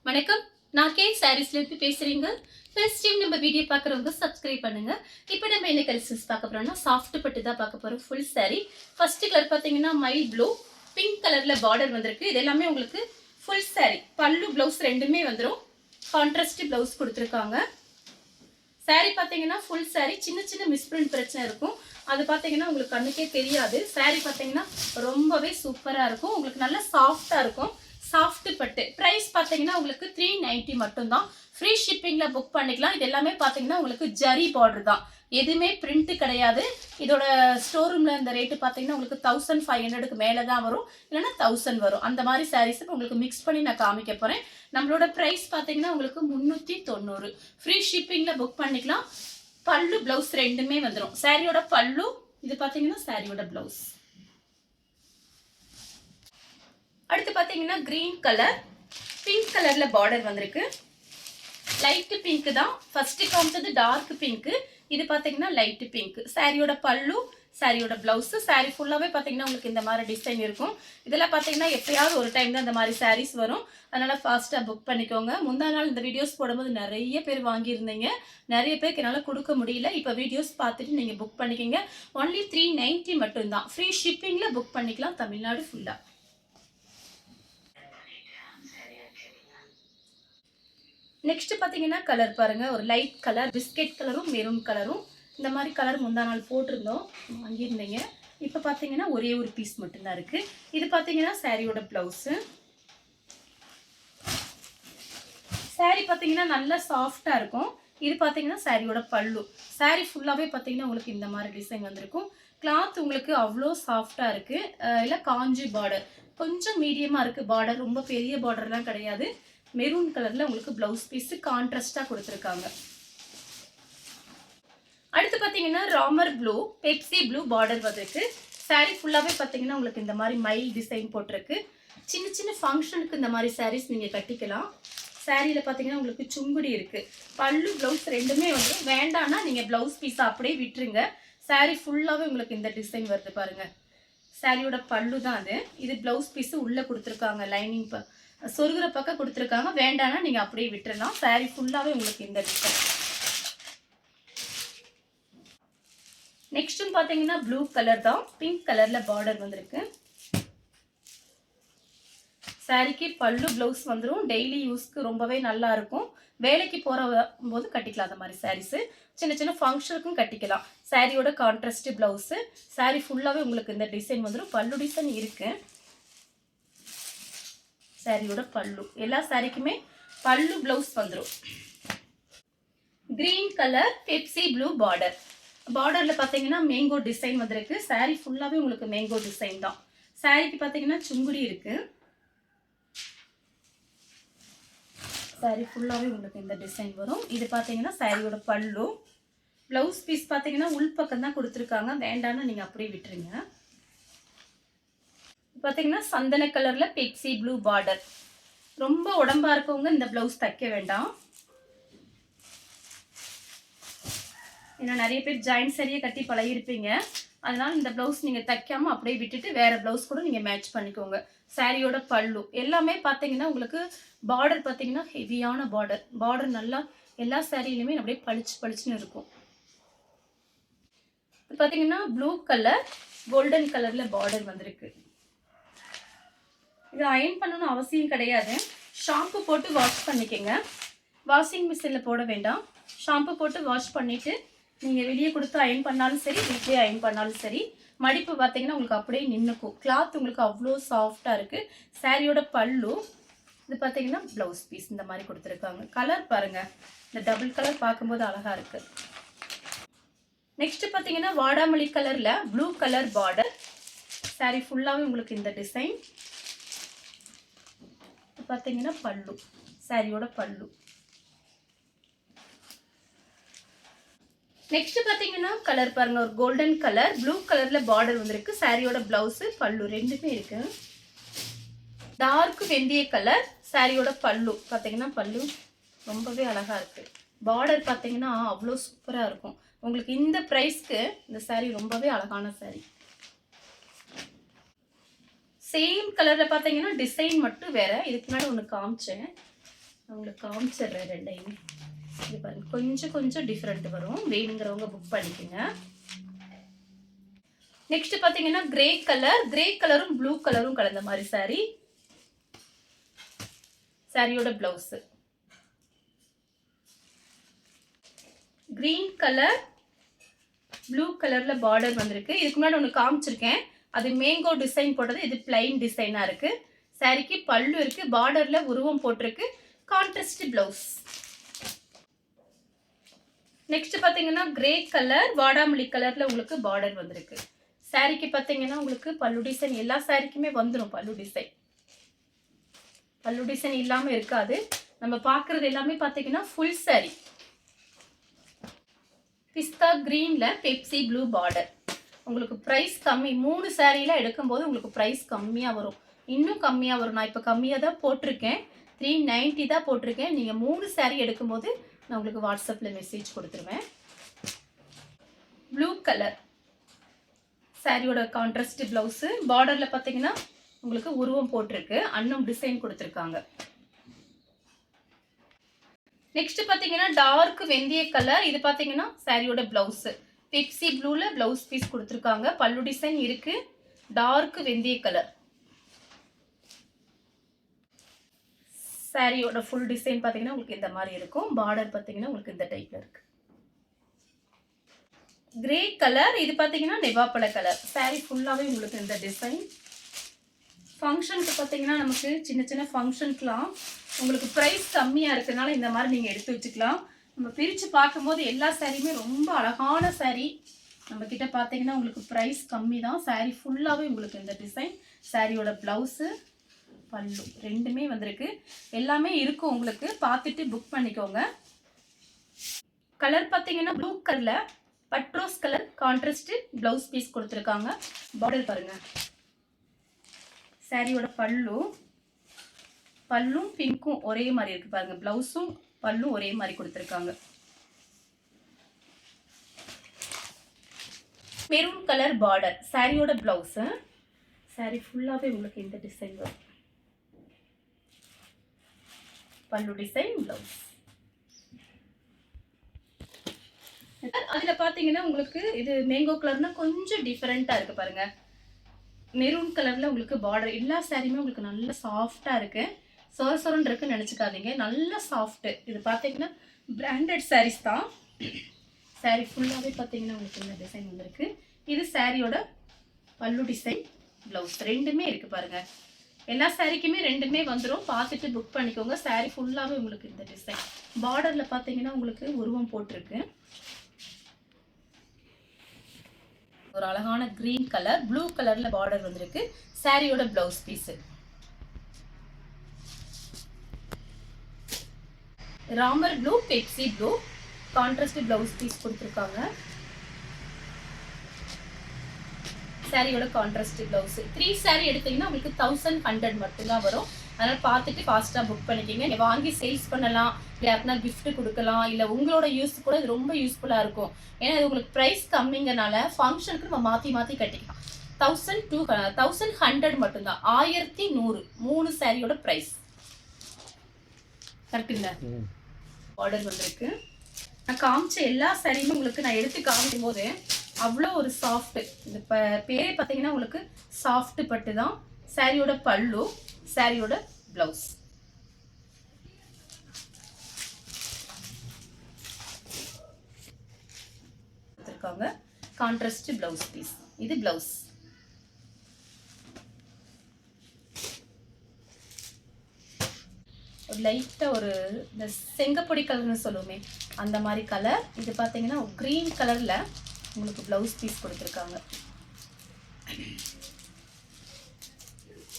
வணக்கம். நான் கே சாரீஸ்லேருந்து பேசுகிறேங்க. ஃபர்ஸ்ட் டைம் நம்ம வீடியோ பார்க்குறவங்க சப்ஸ்கிரைப் பண்ணுங்க. இப்போ நம்ம என்ன கலெக்ஷன்ஸ் பார்க்க போகிறோம்னா சாஃப்ட் பட்டு தான் பார்க்க போகிறோம். ஃபுல் சாரீ. ஃபர்ஸ்ட் கலர் பார்த்தீங்கன்னா மைல் ப்ளூ, பிங்க் கலரில் பார்டர் வந்திருக்கு. இது எல்லாமே உங்களுக்கு ஃபுல் சாரீ. பல்லு ப்ளவுஸ் ரெண்டுமே வந்துடும். கான்ட்ராஸ்ட் ப்ளவுஸ் கொடுத்துருக்காங்க. சாரீ பார்த்தீங்கன்னா ஃபுல் சாரீ. சின்ன சின்ன மிஸ்பிரிண்ட் பிரச்சனை இருக்கும். அது பார்த்தீங்கன்னா உங்களுக்கு கண்ணுக்கே தெரியாது. சாரீ பார்த்தீங்கன்னா ரொம்பவே சூப்பராக இருக்கும். உங்களுக்கு நல்லா சாஃப்டாக இருக்கும். சாஃப்ட் பட்டு பிரைஸ் பார்த்தீங்கன்னா உங்களுக்கு 390 மட்டும்தான். ஃப்ரீ ஷிப்பிங்கில் புக் பண்ணிக்கலாம். இது எல்லாமே பார்த்தீங்கன்னா உங்களுக்கு ஜரி பார்டர் தான், எதுவுமே பிரிண்ட் கிடையாது. இதோட ஸ்டோர் ரூமில் இந்த ரேட்டு பார்த்தீங்கன்னா உங்களுக்கு 1500க்கு மேலே தான் வரும், இல்லைன்னா 1000 வரும். அந்த மாதிரி சாரீஸுக்கு உங்களுக்கு மிக்ஸ் பண்ணி நான் காமிக்க போகிறேன். நம்மளோட ப்ரைஸ் பார்த்தீங்கன்னா உங்களுக்கு 390. ஃப்ரீ ஷிப்பிங்கில் புக் பண்ணிக்கலாம். பல்லு ப்ளவுஸ் ரெண்டுமே வந்துடும். சாரியோட பல்லு இது பார்த்தீங்கன்னா சாரியோட ப்ளவுஸ். அடுத்து பார்த்தீங்கன்னா கிரீன் கலர், பிங்க் கலரில் பார்டர் வந்திருக்கு. லைட்டு பிங்க் தான். ஃபர்ஸ்ட் காமிச்சது டார்க் பிங்க், இது பார்த்தீங்கன்னா லைட்டு பிங்க். சாரியோட பல்லு, சாரியோட ப்ளவுஸு. சாரீ ஃபுல்லாகவே பார்த்தீங்கன்னா உங்களுக்கு இந்த மாதிரி டிசைன் இருக்கும். இதெல்லாம் பார்த்தீங்கன்னா எப்பயாவது ஒரு டைம் தான் இந்த மாதிரி சாரீஸ் வரும். அதனால் ஃபாஸ்ட்டாக புக் பண்ணிக்கோங்க. முந்தா நாள் இந்த வீடியோஸ் போடும்போது நிறைய பேர் வாங்கியிருந்தீங்க. நிறைய பேருக்கு என்னால் கொடுக்க முடியல. இப்போ வீடியோஸ் பார்த்துட்டு நீங்கள் புக் பண்ணிக்கோங்க. ஒன்லி 390 மட்டும்தான். ஃப்ரீ ஷிப்பிங்கில் புக் பண்ணிக்கலாம் தமிழ்நாடு ஃபுல்லாக. நெக்ஸ்ட் பார்த்தீங்கன்னா கலர் பாருங்க, ஒரு லைட் கலர், பிஸ்கெட் கலரும் மெரூன் கலரும். இந்த மாதிரி கலர் முந்தா நாள் போட்டிருந்தோம், வாங்கியிருந்தீங்க. இப்போ பார்த்தீங்கன்னா ஒரே ஒரு பீஸ் மட்டும்தான் இருக்கு. இது பார்த்தீங்கன்னா சாரியோட பிளவுஸு. சாரி பார்த்தீங்கன்னா நல்லா சாஃப்டா இருக்கும். இது பார்த்தீங்கன்னா சாரியோட பல்லு. சாரி ஃபுல்லாகவே பார்த்தீங்கன்னா உங்களுக்கு இந்த மாதிரி டிசைன் வந்திருக்கும். கிளாத் உங்களுக்கு அவ்வளோ சாஃப்டா இருக்கு. இல்லை காஞ்சி பார்டர் கொஞ்சம் மீடியமாக இருக்கு. பார்டர் ரொம்ப பெரிய பார்டர்லாம் கிடையாது. மெரூன் கலர்ல உங்களுக்கு பிளவுஸ் பீஸ் கான்ட்ராஸ்டா கொடுத்துருக்காங்க. அடுத்து பார்த்தீங்கன்னா Ramar blue, Pepsi blue border வந்திருக்கு. சாரீ ஃபுல்லாகவே பார்த்தீங்கன்னா உங்களுக்கு இந்த மாதிரி மைல் டிசைன் போட்டிருக்கு. சின்ன சின்ன ஃபங்க்ஷனுக்கு இந்த மாதிரி சாரீஸ் நீங்கள் கட்டிக்கலாம். சாரியில் பார்த்தீங்கன்னா உங்களுக்கு சுங்குடி இருக்கு. பல்லு ப்ளவுஸ் ரெண்டுமே வந்து வேண்டாம்னா நீங்கள் ப்ளவுஸ் பீஸை அப்படியே விட்டுருங்க. சாரீ ஃபுல்லாகவே உங்களுக்கு இந்த டிசைன் வருது பாருங்க. சாரியோட பல்லு தான் அது. இது ப்ளவுஸ் பீஸு உள்ளே கொடுத்துருக்காங்க. லைனிங் சொருகிற பக்கம் கொடுத்துருக்காங்க. வேண்டாம்னா நீங்கள் அப்படியே விட்டுறலாம். சாரீ ஃபுல்லாகவே உங்களுக்கு இந்த டிசைன். நெக்ஸ்ட்டும் பார்த்தீங்கன்னா ப்ளூ கலர் தான், பிங்க் கலரில் பார்டர் வந்திருக்கு. சாரிக்கு பல்லு ப்ளவுஸ் வந்துடும். டெய்லி யூஸ்க்கு ரொம்பவே நல்லா இருக்கும். வேலைக்கு போகிற போது கட்டிக்கலாம் அந்த மாதிரி சாரீஸு. சின்ன சின்ன ஃபங்க்ஷனுக்கும் கட்டிக்கலாம். சாரியோட கான்ட்ராஸ்ட் ப்ளவுஸு. சாரீ ஃபுல்லாகவே உங்களுக்கு இந்த டிசைன் வந்துடும். பல்லு டிசைன் இருக்குது. சாரியோட பல்லு, எல்லா சாரிக்குமே பல்லு பிளவுஸ் வந்துடும். Green colour, Pepsi blue border. பார்டர்ல பார்த்தீங்கன்னா மேங்கோ டிசைன் வந்திருக்கு. சாரி ஃபுல்லாகவே உங்களுக்கு மேங்கோ டிசைன் தான். சாரிக்கு பார்த்தீங்கன்னா சுங்குடி இருக்கு. சாரி ஃபுல்லாகவே உங்களுக்கு இந்த டிசைன் வரும். இது பார்த்தீங்கன்னா சாரியோட பல்லு. பிளவுஸ் பீஸ் பார்த்தீங்கன்னா உள்பக்கம் தான் கொடுத்துருக்காங்க. வேண்டாம்னு நீங்கள் அப்படியே விட்டுருங்க. பார்த்தீங்கன்னா சந்தன கலர்ல பெப்சி ப்ளூ பார்டர். ரொம்ப உடம்பா இருக்கவங்க இந்த பிளவுஸ் தைக்க வேண்டாம். ஏன்னா நிறைய பேர் ஜாயின் சரியாக கட்டி பழகிருப்பீங்க. அதனால இந்த பிளவுஸ் நீங்கள் தைக்காம அப்படியே விட்டுட்டு வேற பிளவுஸ் கூட நீங்கள் மேட்ச் பண்ணிக்கோங்க. சாரியோட பல்லு எல்லாமே பார்த்தீங்கன்னா உங்களுக்கு பார்டர் பார்த்தீங்கன்னா ஹெவியான பார்டர். பார்டர் நல்லா எல்லா சாரியிலுமே அப்படியே பளிச்சு பளிச்சுன்னு இருக்கும். பார்த்தீங்கன்னா ப்ளூ கலர், கோல்டன் கலர்ல பார்டர் வந்திருக்கு. இது அயன் பண்ணணும் அவசியம் கிடையாது. ஷாம்பு போட்டு வாஷ் பண்ணிக்கோங்க. வாஷிங் மிஷினில் போட வேண்டாம். ஷாம்பு போட்டு வாஷ் பண்ணிவிட்டு நீங்கள் வெளியே கொடுத்து அயன் பண்ணாலும் சரி, வீட்லேயே அயன் பண்ணாலும் சரி, மடிப்பு பார்த்தீங்கன்னா உங்களுக்கு அப்படியே நின்றுக்கும். கிளாத் உங்களுக்கு அவ்வளோ சாஃப்டாக இருக்குது. சாரியோட பல்லு. இது பார்த்தீங்கன்னா ப்ளவுஸ் பீஸ் இந்த மாதிரி கொடுத்துருக்காங்க. கலர் பாருங்கள், இந்த டபுள் கலர் பார்க்கும்போது அழகாக இருக்குது. நெக்ஸ்ட் பார்த்தீங்கன்னா வாடாமல்லி கலரில் ப்ளூ கலர் பார்டர். சாரி ஃபுல்லாகவே உங்களுக்கு இந்த டிசைன். பார்த்தீங்கன்னா பல்லு, சாரியோட பல்லு. நெக்ஸ்ட் பார்த்தீங்கன்னா கலர் பாருங்க, ஒரு கோல்டன் கலர், ப்ளூ கலர்ல பார்டர் வந்திருக்கு. சாரியோட பிளவுஸ், பல்லு ரெண்டுமே இருக்கு. டார்க் வெந்தய கலர், சாரியோட பல்லு. பார்த்தீங்கன்னா பல்லு ரொம்பவே அழகா இருக்கு. பார்டர் பார்த்தீங்கன்னா அவ்வளோ சூப்பரா இருக்கும். உங்களுக்கு இந்த பிரைஸ்க்கு இந்த சாரி ரொம்பவே அழகான சாரி. சேம் கலர்ல பார்த்தீங்கன்னா டிசைன் மட்டும் வேற. இதுக்கு முன்னாடி ஒன்று காமிச்சேன். உங்களுக்கு காமிச்சிடுறேன் ரெண்டையுமே. இது பாருங்க, கொஞ்சம் கொஞ்சம் டிஃப்ரெண்ட் வரும். வேணுங்கிறவங்க புக் பண்ணிக்கோங்க. நெக்ஸ்ட் பார்த்தீங்கன்னா கிரே கலரும் ப்ளூ கலரும் கலந்த மாதிரி சாரி. சாரியோட பிளவுஸ் கிரீன் கலர் ப்ளூ கலர்ல பார்டர் வந்திருக்கு. இதுக்கு முன்னாடி ஒன்று காமிச்சிருக்கேன், அது மேங்கோ டிசைன் போட்டது. இது பிளைன் டிசைனா இருக்கு. சாரிக்கு பல்லு இருக்கு, பார்டர்ல உருவம் போட்டிருக்கு, கான்ட்ராஸ்ட் பிளவுஸ். நெக்ஸ்ட் பாத்தீங்கன்னா கிரே கலர் வாடாமல்லி கலர்ல உங்களுக்கு பார்டர் வந்திருக்கு. சாரிக்கு பாத்தீங்கன்னா உங்களுக்கு பல்லு டிசைன் எல்லா சாரிக்குமே வந்துடும். பல்லு டிசைன் இல்லாம இருக்காது. நம்ம பாக்குறது எல்லாமே பாத்தீங்கன்னா ஃபுல் சாரி. பிஸ்தா கிரீன்ல பெப்சி ப்ளூ பார்டர். உங்களுக்கு பிரைஸ் கம்மி. 3 சாரியில எடுக்கும்போது உங்களுக்கு பிரைஸ் கம்மியா வரும், இன்னும் கம்மியா வரும். நான் இப்போ கம்மியாக தான் போட்டிருக்கேன், 390 தான் போட்டிருக்கேன். நீங்க 3 சாரி எடுக்கும்போது நான் உங்களுக்கு வாட்ஸ்அப்ல மெசேஜ் கொடுத்துருவேன். ப்ளூ கலர் சாரியோட கான்ட்ராஸ்ட் பிளவுஸ். பார்டர்ல பாத்தீங்கன்னா உங்களுக்கு உருவம் போட்டிருக்கு, அன்னம் டிசைன் கொடுத்துருக்காங்க. நெக்ஸ்ட் பாத்தீங்கன்னா டார்க் வெந்தய கலர். இது பாத்தீங்கன்னா சாரியோட பிளவுஸ் பெப்சி ப்ளூல பிளவுஸ் பீஸ் கொடுத்துருக்காங்க. பல்லு டிசைன் இருக்கு, டார்க் வெந்தய கலர். சாரியோட ஃபுல் டிசைன் பாத்தீங்கன்னா உங்களுக்கு இந்த மாதிரி இருக்கும். பார்டர் பாத்தீங்கன்னா உங்களுக்கு இந்த டைப்ல இருக்கு. Grey colour. இது பாத்தீங்கன்னா நெவாப்பழ கலர். சாரி ஃபுல்லாவே உங்களுக்கு இந்த டிசைன். ஃபங்க்ஷனுக்கு பார்த்தீங்கன்னா நமக்கு சின்ன சின்ன ஃபங்க்ஷனுக்குலாம் உங்களுக்கு ப்ரைஸ் கம்மியாக இருக்கிறதுனால இந்த மாதிரி நீங்கள் எடுத்து வச்சுக்கலாம். நம்ம பிரித்து பார்க்கும்போது எல்லா சாரியுமே ரொம்ப அழகான சாரி. நம்மக்கிட்ட பார்த்தீங்கன்னா உங்களுக்கு ப்ரைஸ் கம்மி தான். சாரி ஃபுல்லாகவே உங்களுக்கு இந்த டிசைன். சாரியோட ப்ளவுஸு பல்லு ரெண்டுமே வந்திருக்கு. எல்லாமே இருக்கும், உங்களுக்கு பார்த்துட்டு புக் பண்ணிக்கோங்க. கலர் பார்த்தீங்கன்னா ப்ளூ கலரில் பட்ரோஸ் கலர் கான்ட்ராஸ்ட் ப்ளவுஸ் பீஸ் கொடுத்துருக்காங்க. பார்டர் பாருங்கள். சாரியோட பல்லும் பிங்க்கும் ஒரே மாதிரி இருக்கு பாருங்க. பிளவுஸும் பல்லும் ஒரே மாதிரி கொடுத்துருக்காங்க. Maroon colour border. சாரியோட பிளவுஸ். சாரி ஃபுல்லாவே உங்களுக்கு இந்த டிசைன் வரும். பல்லு டிசைன், பிளவுஸ். அதுல பாத்தீங்கன்னா உங்களுக்கு இது மேங்கோ கலர்னா கொஞ்சம் டிஃபரெண்டா இருக்கு பாருங்க. மெரூன் கலர்ல உங்களுக்கு பார்டர். எல்லா சாரியுமே உங்களுக்கு நல்ல சாஃப்டா இருக்கு. சொரசொரன்னு இருக்குன்னு நினைச்சுக்காதீங்க, நல்ல சாஃப்ட். இது பாத்தீங்கன்னா பிராண்டட் சாரீஸ் தான். சாரி ஃபுல்லாவே பாத்தீங்கன்னா உங்களுக்கு இந்த டிசைன் வந்திருக்கு. இது சாரியோட பல்லு டிசைன், பிளவுஸ் ரெண்டுமே இருக்கு பாருங்க. எல்லா சாரிக்குமே ரெண்டுமே வந்துடும், பார்த்துட்டு புக் பண்ணிக்கோங்க. சாரி ஃபுல்லாவே உங்களுக்கு இந்த டிசைன். பார்டர்ல பாத்தீங்கன்னா உங்களுக்கு உருவம் போட்டிருக்கு. ஒரு அழகான கிரீன் கலர் ப்ளூ கலர்ல பார்டர் வந்திருக்கு. சாரியோட blouse piece Ramar blue Pepsi blue contrast blouse piece கொடுத்துருக்காங்க. சாரியோட கான்ட்ராஸ்ட் பிளவுஸ். 3 சாரி எடுத்தீங்கன்னா உங்களுக்கு 1100 மட்டும்தான் வரும். அதனால் பார்த்துட்டு ஃபாஸ்ட்டாக புக் பண்ணிக்கிங்க. நீங்கள் வாங்கி சேல்ஸ் பண்ணலாம், இல்லை அப்படின்னா கிஃப்ட் கொடுக்கலாம், இல்லை உங்களோட யூஸ் கூட இது ரொம்ப யூஸ்ஃபுல்லாக இருக்கும். ஏன்னா இது உங்களுக்கு ப்ரைஸ் கம்மிங்கனால ஃபங்க்ஷனுக்கு நம்ம மாற்றி கட்டிக்கலாம். 1100 மட்டும்தான். 1100 3 சாரியோட ப்ரைஸ். கரெக்டுங்களா? ஆர்டர் வந்திருக்கு. நான் காமிச்ச எல்லா சாரியுமே உங்களுக்கு நான் எடுத்து காமிக்கும் போது அவ்வளோ ஒரு சாஃப்ட். இந்த பேரே பார்த்தீங்கன்னா உங்களுக்கு சாஃப்ட் பட்டு தான். சாரியோட பல்லு, சாரியோட பிளவுஸ். Contrast blouse piece. இது பிளவுஸ். லைட்டா ஒரு இந்த செங்கப்பொடி கலர்னு சொல்லுவோமே அந்த மாதிரி கலர். இது பார்த்தீங்கன்னா கிரீன் கலர்ல உங்களுக்கு பிளவுஸ் பீஸ் கொடுத்துருக்காங்க.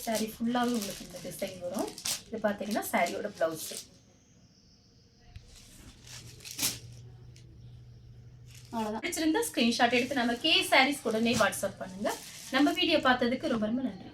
சாரி ஃபுல்லாகவே உங்களுக்கு இந்த டிசைன் வரும். இது பார்த்தீங்கன்னா சாரியோட பிளவுஸ். அவ்வளோதான். பிடிச்சிருந்தா ஸ்க்ரீன்ஷாட் எடுத்து நம்ம கே சாரீஸ் உடனே வாட்ஸ்அப் பண்ணுங்க. நம்ம வீடியோ பார்த்ததுக்கு ரொம்ப ரொம்ப நன்றி.